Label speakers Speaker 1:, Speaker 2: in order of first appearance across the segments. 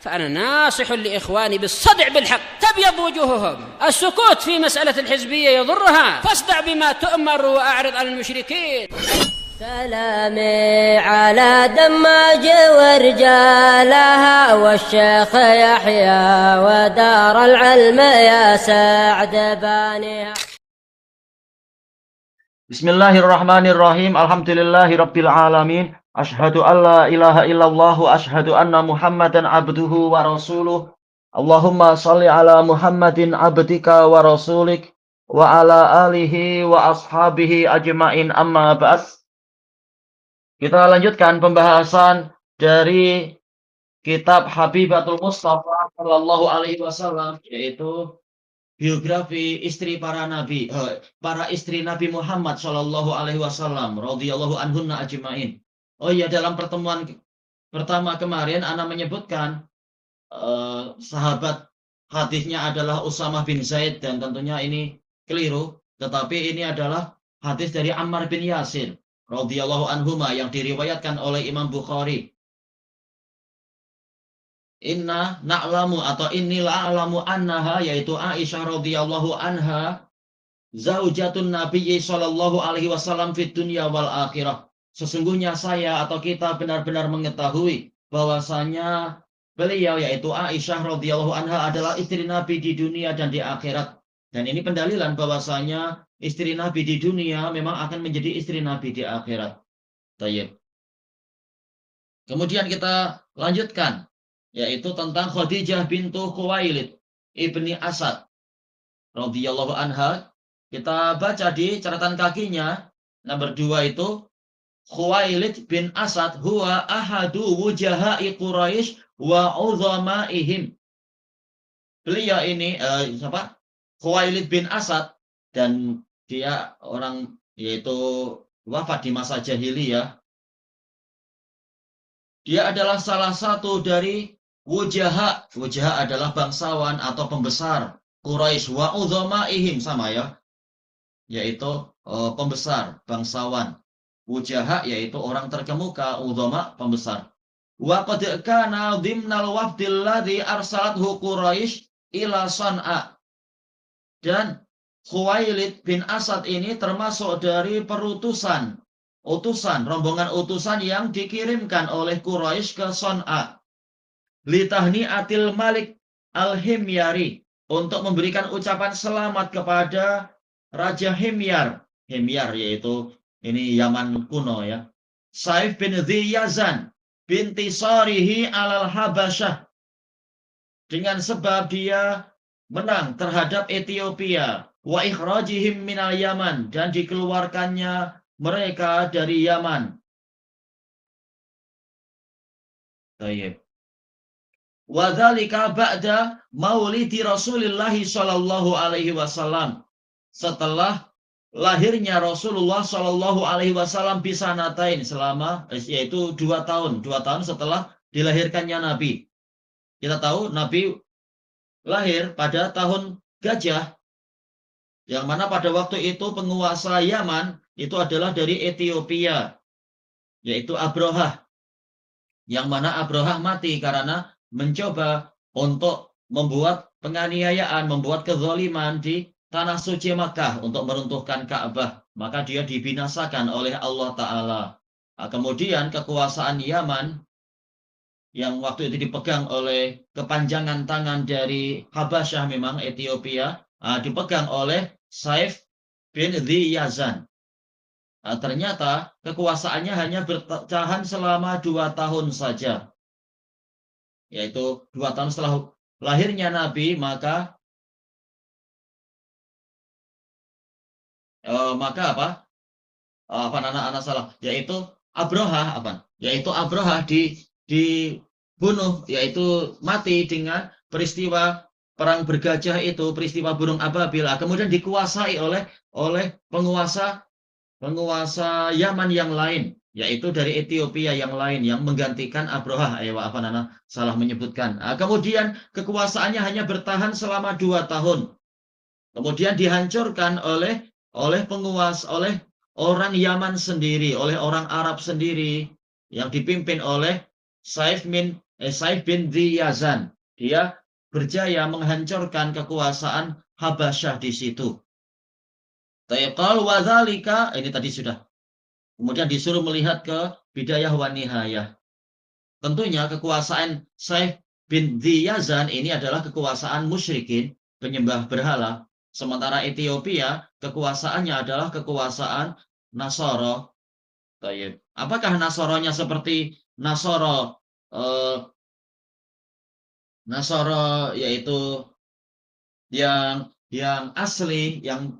Speaker 1: فأنا ناصح لإخواني بالصدع بالحق تبيض وجوههم. السكوت في مسألة الحزبية يضرها، فاصدع بما تؤمر وأعرض عن المشركين.
Speaker 2: سلامي على دماج ورجالها والشيخ يحيى ودار العلم يا سعد بانيها.
Speaker 3: Bismillahirrahmanirrahim. Alhamdulillahirabbil alamin. Asyhadu alla ilaha illallah wa asyhadu anna Muhammadan abduhu wa rasuluh. Allahumma shalli ala Muhammadin abdika wa rasulik wa ala alihi wa ashabihi ajmain, amma ba'd. Kita lanjutkan pembahasan dari kitab Habibatul Mustafa sallallahu alaihi wasallam, yaitu biografi istri para istri Nabi Muhammad Shallallahu Alaihi Wasallam radhiyallahu anhunna ajmain. Oh iya, dalam pertemuan pertama kemarin Ana menyebutkan sahabat hadisnya adalah Usamah bin Zaid, dan tentunya ini keliru, tetapi ini adalah hadis dari Ammar bin Yasir radhiyallahu anhuma yang diriwayatkan oleh Imam Bukhari. Inna na'lamu atau inni la'alamu annaha, yaitu Aisyah radhiyallahu anha, zaujatun Nabi sallallahu alaihi wasallam fid dunya wal akhirah. Sesungguhnya saya atau kita benar-benar mengetahui bahwasanya beliau, yaitu Aisyah radhiyallahu anha, adalah istri Nabi di dunia dan di akhirat. Dan ini pendalilan bahwasanya istri Nabi di dunia memang akan menjadi istri Nabi di akhirat. Tayyib. Kemudian kita lanjutkan, yaitu tentang Khadijah bintu Khuwailid ibni Asad radhiyallahu anha. Kita baca di catatan kakinya nomor 2 itu, Khuwailid bin Asad huwa ahadu wujahai Quraisy wa uzamaihim. Beliau ini Khuwailid bin Asad, dan dia orang yaitu wafat di masa jahiliyah. Dia adalah salah satu dari wujaha. Wujaha adalah bangsawan atau pembesar Quraisy, wa udhamaihim sama ya, yaitu pembesar, bangsawan. Wujaha yaitu orang terkemuka, udhama pembesar. Wa qad kana dhimnal wafdil ladzi arsalathu Quraisy ila San'a. Dan Khuwailid bin Asad ini termasuk dari rombongan utusan yang dikirimkan oleh Quraisy ke San'a. Litahni'atil Malik al-Himyari, untuk memberikan ucapan selamat kepada Raja Himyar. Himyar yaitu ini Yaman kuno ya. Saif bin Dhi Yazan binti Sarihi alal Habasyah, dengan sebab dia menang terhadap Ethiopia. Wa ikhrajihim minal Yaman, dan dikeluarkannya mereka dari Yaman. Baik. Wa dzalika ba'da maulidi Rasulillah sallallahu alaihi wasallam, setelah lahirnya Rasulullah sallallahu alaihi wasallam bisanatain, selama yaitu 2 tahun setelah dilahirkannya Nabi. Kita tahu Nabi lahir pada tahun Gajah, yang mana pada waktu itu penguasa Yaman itu adalah dari Ethiopia, yaitu Abrahah, yang mana Abrahah mati karena mencoba untuk membuat penganiayaan, membuat kezaliman di tanah suci Makkah untuk meruntuhkan Ka'bah. Maka dia dibinasakan oleh Allah Ta'ala. Kemudian kekuasaan Yaman yang waktu itu dipegang oleh kepanjangan tangan dari Habasyah, memang Ethiopia, dipegang oleh Saif bin Dhi Yazan. Ternyata kekuasaannya hanya bertahan selama 2 tahun saja, yaitu 2 tahun setelah lahirnya Nabi. Maka anak salah, yaitu Abrahah dibunuh, yaitu mati dengan peristiwa perang bergajah itu, peristiwa burung ababil. Kemudian dikuasai oleh penguasa Yaman yang lain, yaitu dari Ethiopia yang lain, yang menggantikan Abrahah. Salah menyebutkan. Kemudian kekuasaannya hanya bertahan selama 2 tahun. Kemudian dihancurkan oleh orang Yaman sendiri, oleh orang Arab sendiri, yang dipimpin oleh Saif bin Saif bin Yazan. Dia berjaya menghancurkan kekuasaan Habasyah di situ. Tayqal wadzalika, ini tadi sudah. Kemudian disuruh melihat ke Bidayah wa Nihayah. Tentunya kekuasaan Saif bin Yazan ini adalah kekuasaan musyrikin, penyembah berhala. Sementara Ethiopia kekuasaannya adalah kekuasaan Nasoro. Apakah Nasoronya seperti Nasoro yaitu yang asli, yang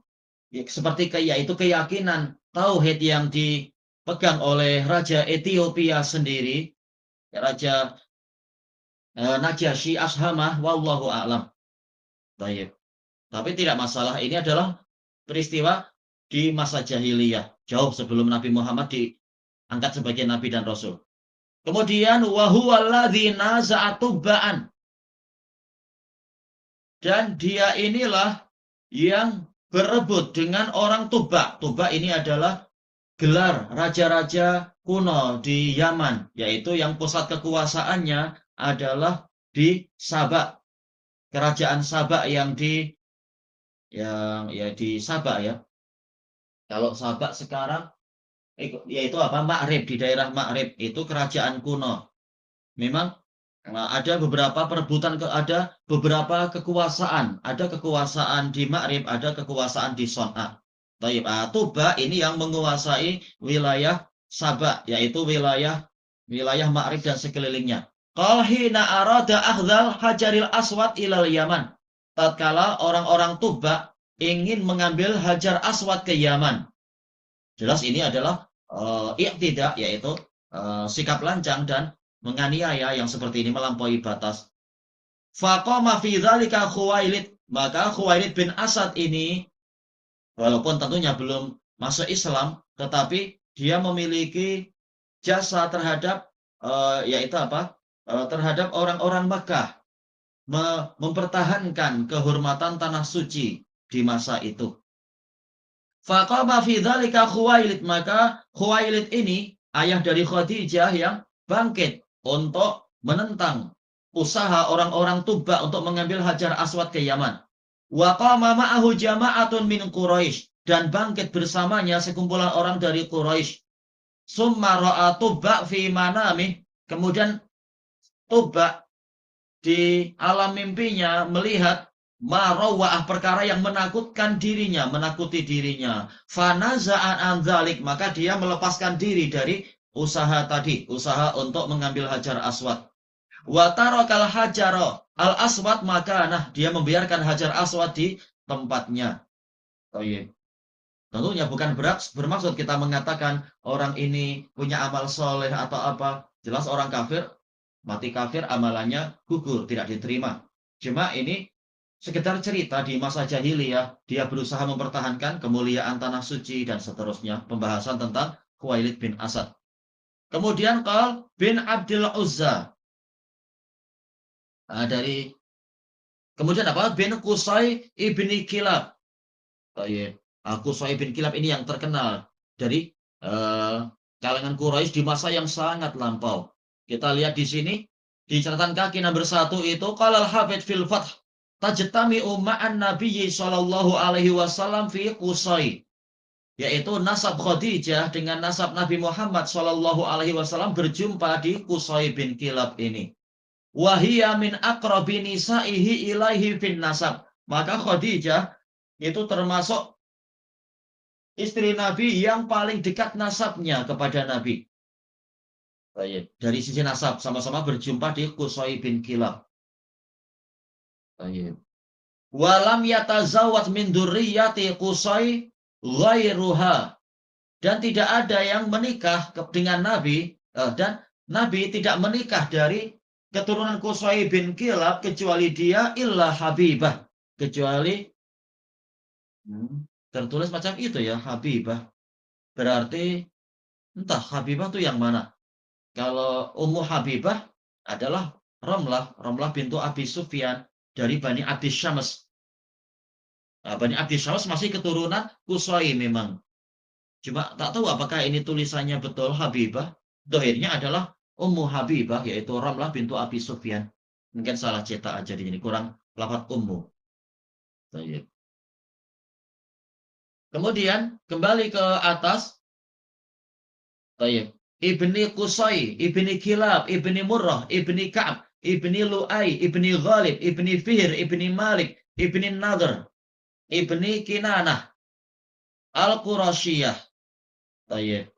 Speaker 3: seperti yaitu keyakinan tauhid yang dipegang oleh Raja Ethiopia sendiri, Raja Najasyi Ashamah, wallahu a'lam. Tapi tidak masalah, ini adalah peristiwa di masa jahiliyah, jauh sebelum Nabi Muhammad diangkat sebagai Nabi dan Rasul. Kemudian wahuwaladzi naza'a tubba'an. Dan dia inilah yang berebut dengan orang Tuba. Tuba ini adalah gelar raja-raja kuno di Yaman, yaitu yang pusat kekuasaannya adalah di Sabak. Kerajaan Sabak yang di Sabak ya. Kalau Sabak sekarang yaitu apa? Ma'rib, di daerah Ma'rib itu kerajaan kuno. Memang ada beberapa perebutan, ada beberapa kekuasaan. Ada kekuasaan di Ma'rib, ada kekuasaan di Son'a. Tuba ini yang menguasai wilayah Sabak, yaitu wilayah Ma'rib dan sekelilingnya. Qal hina arada akhdhal hajaril aswad ilal Yaman. Tatkala orang-orang Tuba ingin mengambil Hajar Aswad ke Yaman. Jelas ini adalah i'tidak, yaitu sikap lancang dan menganiaya yang seperti ini, melampaui batas. Faqama fi dzalika Khuwailid, maka Khuwailid bin Asad ini walaupun tentunya belum masuk Islam, tetapi dia memiliki jasa terhadap yaitu apa? Terhadap orang-orang Makkah, mempertahankan kehormatan tanah suci di masa itu. Faqama fi dzalika Khuwailid, maka Khuwailid ini ayah dari Khadijah yang bangkit untuk menentang usaha orang-orang Tuba untuk mengambil Hajar Aswad ke Yaman. Wa qama ma'ahu jama'atun min Quraisy, dan bangkit bersamanya sekumpulan orang dari Quraisy. Summa ra'a Tuba fi manamih, kemudian Tuba di alam mimpinya melihat marawa'ah, perkara yang menakuti dirinya. Fanaza'an an dzalik, maka dia melepaskan diri dari usaha untuk mengambil Hajar Aswad. Wa tarakal hajara al aswad, maka dia membiarkan Hajar Aswad di tempatnya. Tentunya bukan bermaksud kita mengatakan orang ini punya amal soleh atau apa. Jelas orang kafir, mati kafir, amalannya gugur, tidak diterima. Cuma ini sekedar cerita di masa jahiliyah, dia berusaha mempertahankan kemuliaan tanah suci dan seterusnya. Pembahasan tentang Khuwailid bin Asad. Kemudian Qal bin Abdul Uzza. Kemudian apa? Bin Qusay ibni Kilab. Qusay bin Kilab ini yang terkenal dari kalangan Quraisy di masa yang sangat lampau. Kita lihat di sini di catatan kaki nomor 1 itu qala al-Hafidz fil Fath tajtami'u ma'an Nabiyyi sallallahu alaihi wasallam fi Qusay. Yaitu nasab Khadijah dengan nasab Nabi Muhammad Shallallahu Alaihi Wasallam berjumpa di Qusay bin Kilab ini. Wahia min aqrabi nisaihi ilaihi fin nasab. Maka Khadijah itu termasuk istri Nabi yang paling dekat nasabnya kepada Nabi. Dari sisi nasab sama-sama berjumpa di Qusay bin Kilab. Walam yatazawwaj min dzurriyyati Qusay ghairuha, dan tidak ada yang menikah dengan Nabi, dan Nabi tidak menikah dari keturunan Qusay bin Kilab kecuali dia illa Habibah, kecuali tertulis macam itu ya, Habibah. Berarti entah Habibah itu yang mana. Kalau Ummu Habibah adalah Ramlah bintu Abi Sufyan dari Bani Abdi Syams. Bani Abdi Syams masih keturunan Qusay memang. Cuma tak tahu apakah ini tulisannya betul Habibah. Dohirnya adalah Ummu Habibah, yaitu Ramlah bintu Abi Sufyan. Mungkin salah cetak aja di sini, kurang lafaz ummu. Baik. Kemudian kembali ke atas. Baik. Ibni Qusay, Ibni Kilab, Ibni Murrah, Ibni Ka'ab, Ibni Lu'ay, Ibni Ghalib, Ibni Fihr, Ibni Malik, Ibni Nadhr, Ibni Kinanah, Al-Qurasyiyah. Baik.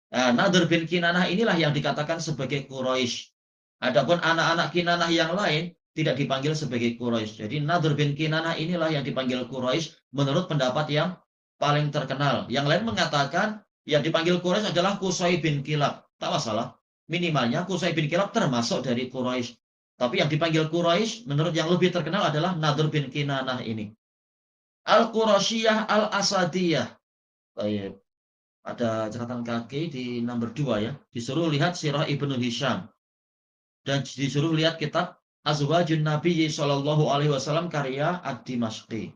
Speaker 3: Nah, Nadhr bin Kinanah inilah yang dikatakan sebagai Quraisy. Adapun anak-anak Kinanah yang lain tidak dipanggil sebagai Quraisy. Jadi Nadhr bin Kinanah inilah yang dipanggil Quraisy menurut pendapat yang paling terkenal. Yang lain mengatakan yang dipanggil Quraisy adalah Qusay bin Kilab. Tak masalah. Minimalnya Qusay bin Kilab termasuk dari Quraisy. Tapi yang dipanggil Quraisy menurut yang lebih terkenal adalah Nadhr bin Kinanah ini. Al-Qurasyiyah Al-Asadiyah. Baik. Ada catatan kaki di nomor 2 ya. Disuruh lihat Sirah Ibnu Hisham. Dan disuruh lihat kitab Azwajun Nabi Sallallahu Alaihi Wasallam karya Ad-Dimashqi.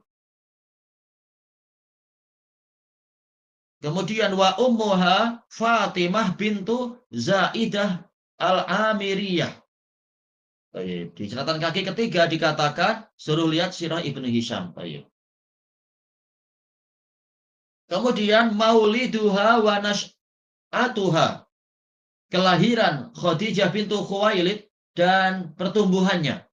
Speaker 3: Kemudian wa ummuha Fatimah bintu Zaidah Al-Amiriyah. Di catatan kaki ketiga dikatakan suruh lihat Sirah Ibnu Hisham. Kemudian mauliduha wa nash'atuha. Kelahiran Khadijah bintu Khuwailid dan pertumbuhannya.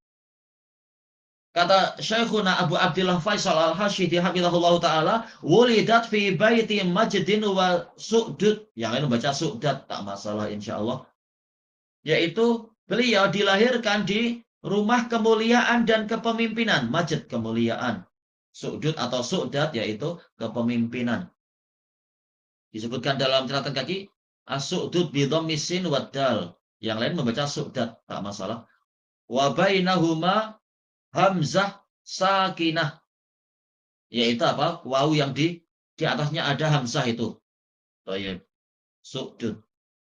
Speaker 3: Kata Syekhuna Abu Abdillah Faisal Al-Hashidi hafizahullah ta'ala, wulidat fi baiti majdin wa su'dud. Yang lain membaca su'dad, tak masalah insyaallah. Yaitu beliau dilahirkan di rumah kemuliaan dan kepemimpinan. Majd kemuliaan. Su'dud atau su'dad yaitu kepemimpinan. Disebutkan dalam catatan kaki as-su'dud bi dhammis sin wad dal. Yang lain membaca su'dad, tak masalah. Wa bainahuma hamzah sakinah. Yaitu apa? Wawu yang di atasnya ada hamzah itu. Baik. Su'dud.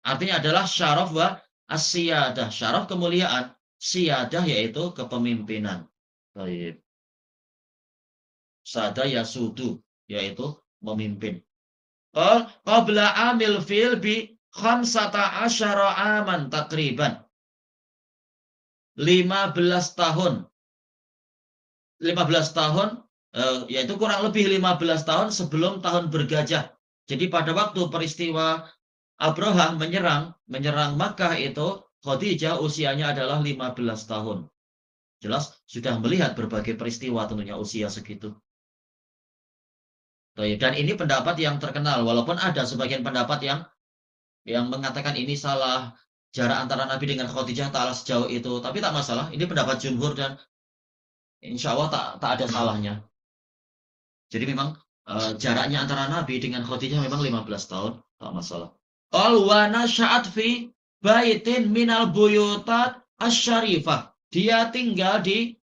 Speaker 3: Artinya adalah syaraf wa as-siyadah. Syaraf kemuliaan, siyadah yaitu kepemimpinan. Baik. Sada yasudu yaitu memimpin. Qabla amil fil bi 15 aman takriban. 15 tahun. 15 tahun yaitu kurang lebih 15 tahun sebelum tahun bergajah. Jadi pada waktu peristiwa Abrahah menyerang Makkah itu Khadijah usianya adalah 15 tahun. Jelas sudah melihat berbagai peristiwa tentunya usia segitu. Dan ini pendapat yang terkenal, walaupun ada sebagian pendapat yang mengatakan ini salah, jarak antara Nabi dengan Khadijah taklah sejauh itu, tapi tak masalah, ini pendapat jumhur dan insya Allah tak ada salahnya. Jadi memang jaraknya antara Nabi dengan Khadijah memang 15 tahun, tak masalah. Qal wa nasya'at fi baitin minal buyutat asyarifah. Dia tinggal di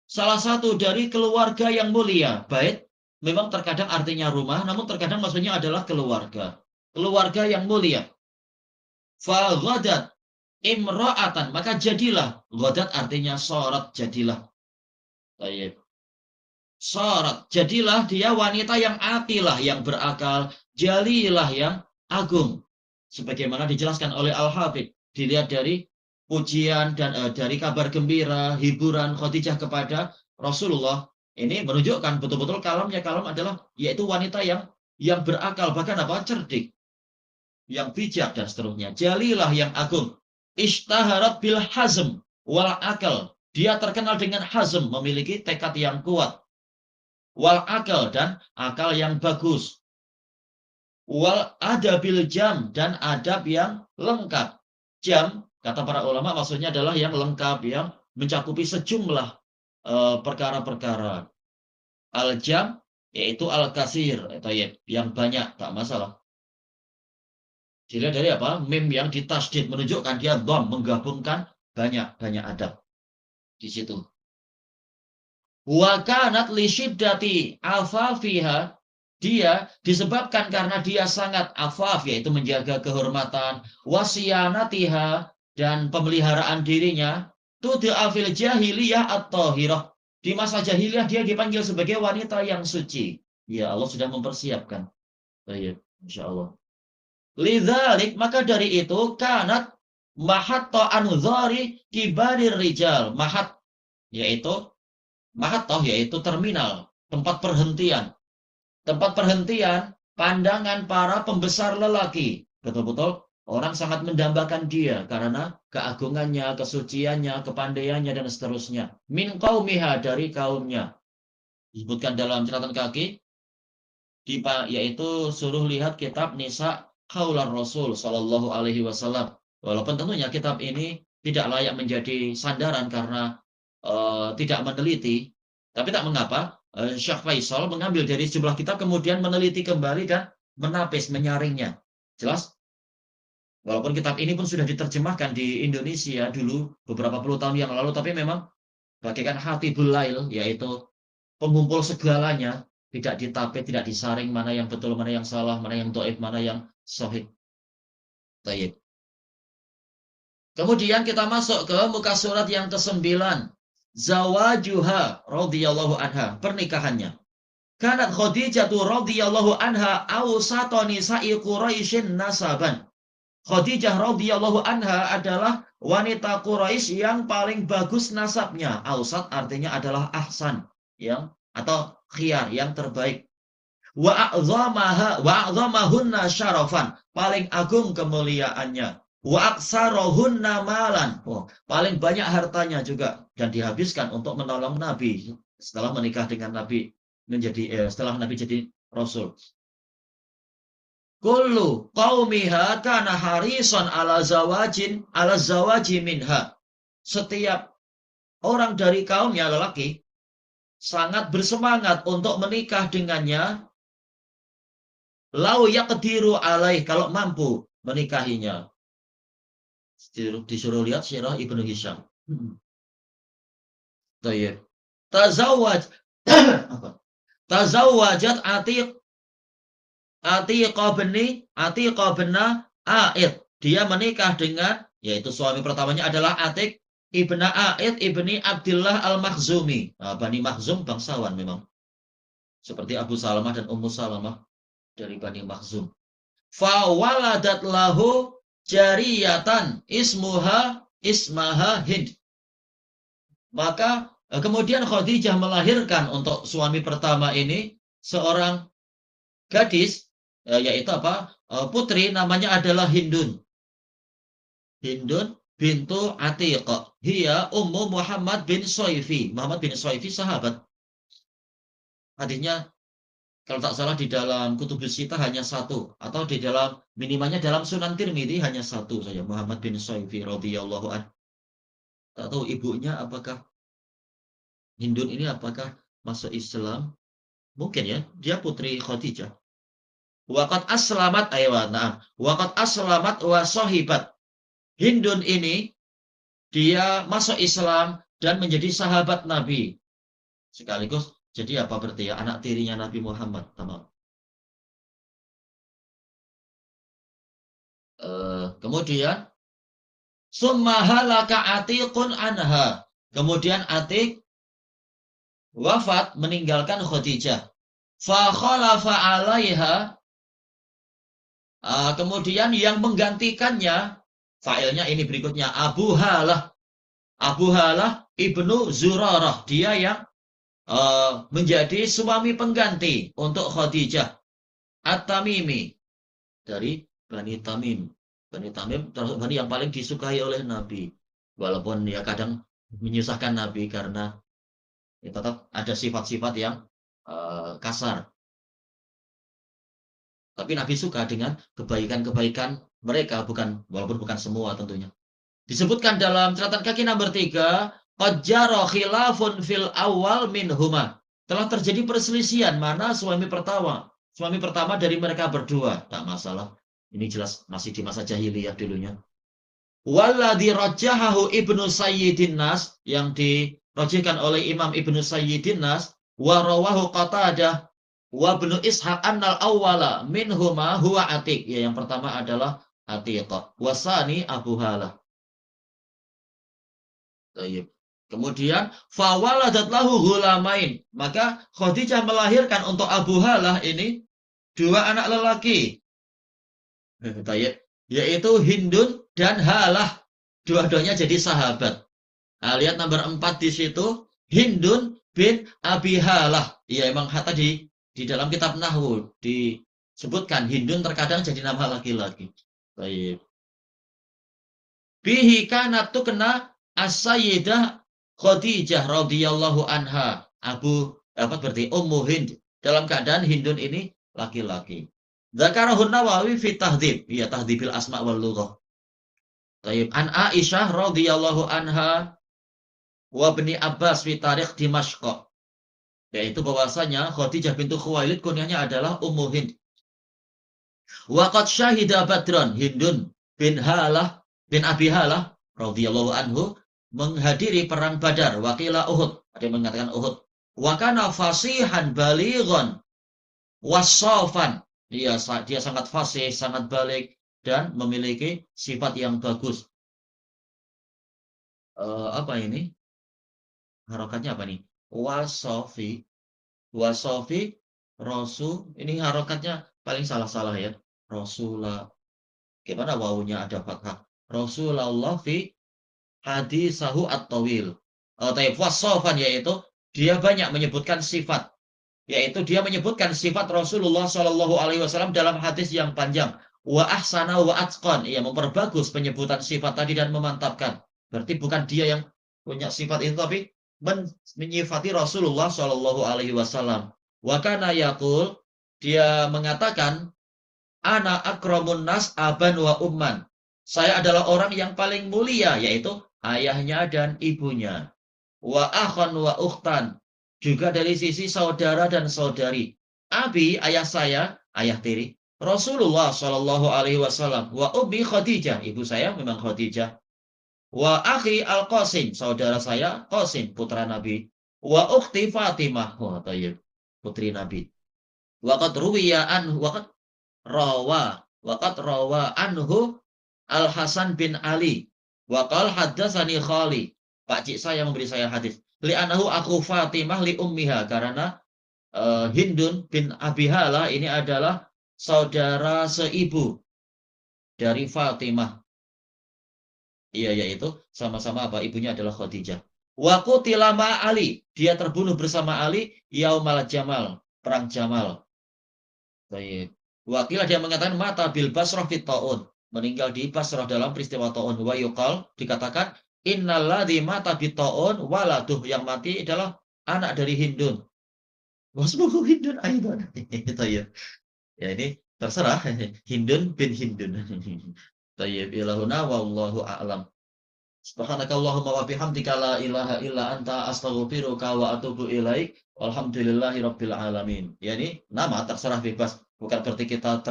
Speaker 3: salah satu dari keluarga yang mulia. Bait memang terkadang artinya rumah, namun terkadang maksudnya adalah keluarga. Keluarga yang mulia. Fa ghadat imra'atan, maka jadilah. Ghadat artinya sorat, jadilah. Baik. Sorat, jadilah dia wanita yang atilah, yang berakal, jalilah yang agung. Sebagaimana dijelaskan oleh Al-Hafidh, dilihat dari pujian dan dari kabar gembira, hiburan Khadijah kepada Rasulullah. Ini menunjukkan betul-betul kalam adalah yaitu wanita yang berakal, bahkan apa? Cerdik, yang bijak dan seterusnya. Jalilah yang agung. Ishtaharat bil hazm wal akal. Dia terkenal dengan hazm, memiliki tekad yang kuat. Wal akal, dan akal yang bagus. Wal adabil jam, dan adab yang lengkap. Jam, kata para ulama, maksudnya adalah yang lengkap, yang mencakupi sejumlah perkara-perkara. Al-jam yaitu al-kasir, yang banyak, tak masalah. Dilihat dari apa? Mim yang ditasdid menunjukkan dia dham, menggabungkan banyak adab di situ. Wa kanat li syiddati afafiha, dia disebabkan karena dia sangat afaf, yaitu menjaga kehormatan, wasiyanatiha, dan pemeliharaan dirinya. Tud'a fil jahiliyah at-tahirah. Di masa jahiliyah dia dipanggil sebagai wanita yang suci. Ya, Allah sudah mempersiapkan. Baik, insyaallah. Lidzalik, maka dari itu kanat mahatta anzari kibarir rijal. Mahattah yaitu terminal, tempat perhentian. Tempat perhentian pandangan para pembesar lelaki. Betul-betul orang sangat mendambakan dia karena keagungannya, kesuciannya, kepandaiannya, dan seterusnya. Min qaumiha, dari kaumnya. Disebutkan dalam catatan kaki, yaitu suruh lihat kitab Nisa Haular Rasul Sallallahu Alaihi Wasallam. Walaupun tentunya kitab ini tidak layak menjadi sandaran karena tidak meneliti, tapi tak mengapa. Syekh Faisal mengambil dari sejumlah kitab, kemudian meneliti kembali dan menapis, menyaringnya. Jelas? Walaupun kitab ini pun sudah diterjemahkan di Indonesia dulu beberapa puluh tahun yang lalu, tapi memang bagaikan Hatibul Lail, yaitu pengumpul segalanya, tidak ditapis, tidak disaring mana yang betul, mana yang salah, mana yang dhaif, mana yang sahih. Baik. Kemudian kita masuk ke muka surat yang ke-9. Zawajuha radhiyallahu anha, pernikahannya. Kanat Khadijah radhiyallahu anha awsata nisa'i Quraisyin nasaban. Khadijah radhiyallahu anha adalah wanita Quraisy yang paling bagus nasabnya. Awsat artinya adalah ahsan, atau khiyar, yang terbaik. Wa a'zamahunna syarafan, paling agung kemuliaannya. Wa aksarahunna malan, paling banyak hartanya juga, dan dihabiskan untuk menolong Nabi setelah menikah dengan Nabi, setelah Nabi jadi Rasul. Kullu qaumiha kana harisan ala zawaji minha. Setiap orang dari kaumnya lelaki sangat bersemangat untuk menikah dengannya. Lau yaqdiru alaih, kalau mampu menikahinya. Disuruh lihat sirah Ibnu Hisham. Tazawwajat Atiqah bina A'id. Dia menikah dengan, yaitu suami pertamanya adalah Atiq ibn A'id ibni Abdullah al-Makhzumi. Bani Makhzum bangsawan memang. Seperti Abu Salamah dan Ummu Salamah dari Bani Makhzum. Fa waladat lahu jariyatan ismaha Hind. Maka kemudian Khadijah melahirkan untuk suami pertama ini seorang gadis, yaitu putri, namanya adalah Hindun bintu Atiqah. Hiya ummu Muhammad bin Soifi. Muhammad bin Soifi sahabat. Hadisnya kalau tak salah di dalam Kutubus Sittah hanya satu, atau di dalam minimalnya dalam Sunan Tirmidzi hanya satu saja, Muhammad bin Soifi radhiyallahu anhu. Tak tahu ibunya apakah Hindun ini apakah masuk Islam? Mungkin ya, dia putri Khadijah. Waqad aslamat waqad aslamat wa sahibat. Hindun ini dia masuk Islam dan menjadi sahabat Nabi. Sekaligus jadi apa berarti ya? Anak tirinya Nabi Muhammad. Kemudian summa halaka Atiqun anha. Kemudian Atiq wafat, meninggalkan Khadijah. Fa khalafa 'alaiha. Kemudian yang menggantikannya, fa'ilnya ini berikutnya, Abu Halah ibnu Zurarah. Dia yang menjadi suami pengganti untuk Khadijah. At-Tamimi, dari Bani Tamim. Bani Tamim termasuk Bani yang paling disukai oleh Nabi. Walaupun ya kadang menyusahkan Nabi karena ya tetap ada sifat-sifat yang kasar. Tapi Nabi suka dengan kebaikan-kebaikan mereka, walaupun bukan semua tentunya. Disebutkan dalam catatan kaki nomor 3, qad jara khilafun fil awal minhuma. Telah terjadi perselisihan mana suami pertama dari mereka berdua. Tak masalah. Ini jelas masih di masa jahiliyah dulunya. Walladhi rajjahahu Ibnu Sayyidin Nas, yang dirajihkan oleh Imam Ibnu Sayyidin Nas, wa rawahu Qatadah wa Ibnu Ishaq annal awwala minhuma huwa Atiq. Ya, yang pertama adalah Atiqah. Wasani Abu Halah. Baik. Kemudian fawaladat lahu ghulamain. Maka Khadijah melahirkan untuk Abu Halah ini 2 anak lelaki. Baik. Yaitu Hindun dan Halah. Dua-duanya jadi sahabat. Nah, lihat nomor 4 di situ, Hindun bin Abi Halah. Iya, emang tadi di dalam kitab Nahwu disebutkan Hindun terkadang jadi nama laki-laki. Baik. Bihi kanat tukna as-sayyidah Khadijah radhiyallahu anha. Apa berarti Ummu Hind. Dalam keadaan Hindun ini laki-laki. Zakarahun Nawawi fi tahdhib. Iya, tahdhibil asma wal lughah. Taib. An Aisyah radhiyallahu anha wa Ibni Abbas fi tarikh Dimashq. Yaitu bahwasanya Khadijah bintu Khuwailid kunyahnya adalah Ummu Hind. Wa qad syahida Badran Hindun bin Halah bin Abi Halah radhiyallahu anhu menghadiri perang Badar, wakila Uhud. Ada yang mengatakan Uhud. Wa kana fasihan balighan wasafan. Dia sangat fasih, sangat balik dan memiliki sifat yang bagus. Apa ini? Harokatnya apa nih? Wasofi, Rasul. Ini harokatnya paling salah-salah ya. Rasulah. Gimana wawunya ada fathah? Rasulullah fi hadisahu at-tawil. Taib wasofan yaitu dia banyak menyebutkan sifat. Yaitu dia menyebutkan sifat Rasulullah Shallallahu Alaihi Wasallam dalam hadis yang panjang. Wa ahsana wa atqan. Ia memperbagus penyebutan sifat tadi dan memantapkan. Berarti bukan dia yang punya sifat itu, tapi menyifati Rasulullah Shallallahu Alaihi Wasallam. Wa kana yaqul, dia mengatakan, ana akramun nas aban wa umman. Saya adalah orang yang paling mulia, yaitu ayahnya dan ibunya. Wa akhan wa ukhtan. Juga dari sisi saudara dan saudari. Abi, ayah saya, ayah tiri, Rasulullah Shallallahu Alaihi Wasallam. Wa ummi Khadijah, ibu saya memang Khadijah. Wa akhi Al-Qasim, saudara saya Qasim, putra Nabi. Wa ukhti Fatimah, putri Nabi. Waqad ruwiya anhu, waqad rawa anhu Al-Hasan bin Ali. Waqal haddatsani khali. Pak cik saya memberi saya hadis. Li'anahu aku Fatimah li ummiha. Karena Hindun bin Abi Halah ini adalah saudara seibu dari Fatimah. Iya, yaitu sama-sama apa? Ibunya adalah Khadijah. Wa qutila ma Ali. Dia terbunuh bersama Ali yaumal Jamal, perang Jamal. Baik. Wakil dia mengatakan mata bil Basrah fit taun. Meninggal di Basrah dalam peristiwa taun. Wa yuqal, dikatakan innalladzi mata bit taun waladuh, yang mati adalah anak dari Hindun. Wasmuhu Hindun aidan. Itu ya. Ya ini terserah Hindun bin Hindun. Tayyib ilahuna wallahu a'lam. Subhanakallahumma wa bihamdika la ilaha illa anta astaghfiruka wa atubu ilaik. Walhamdulillahirabbil alamin. Ya ini nama terserah bebas. Bukan berarti kita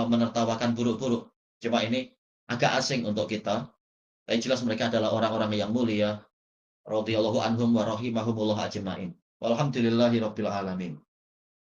Speaker 3: menertawakan buruk-buruk. Cuma ini agak asing untuk kita. Tapi jelas mereka adalah orang-orang yang mulia. Radhiyallahu anhum wa rahimahumullah ajma'in. Walhamdulillahirabbil alamin.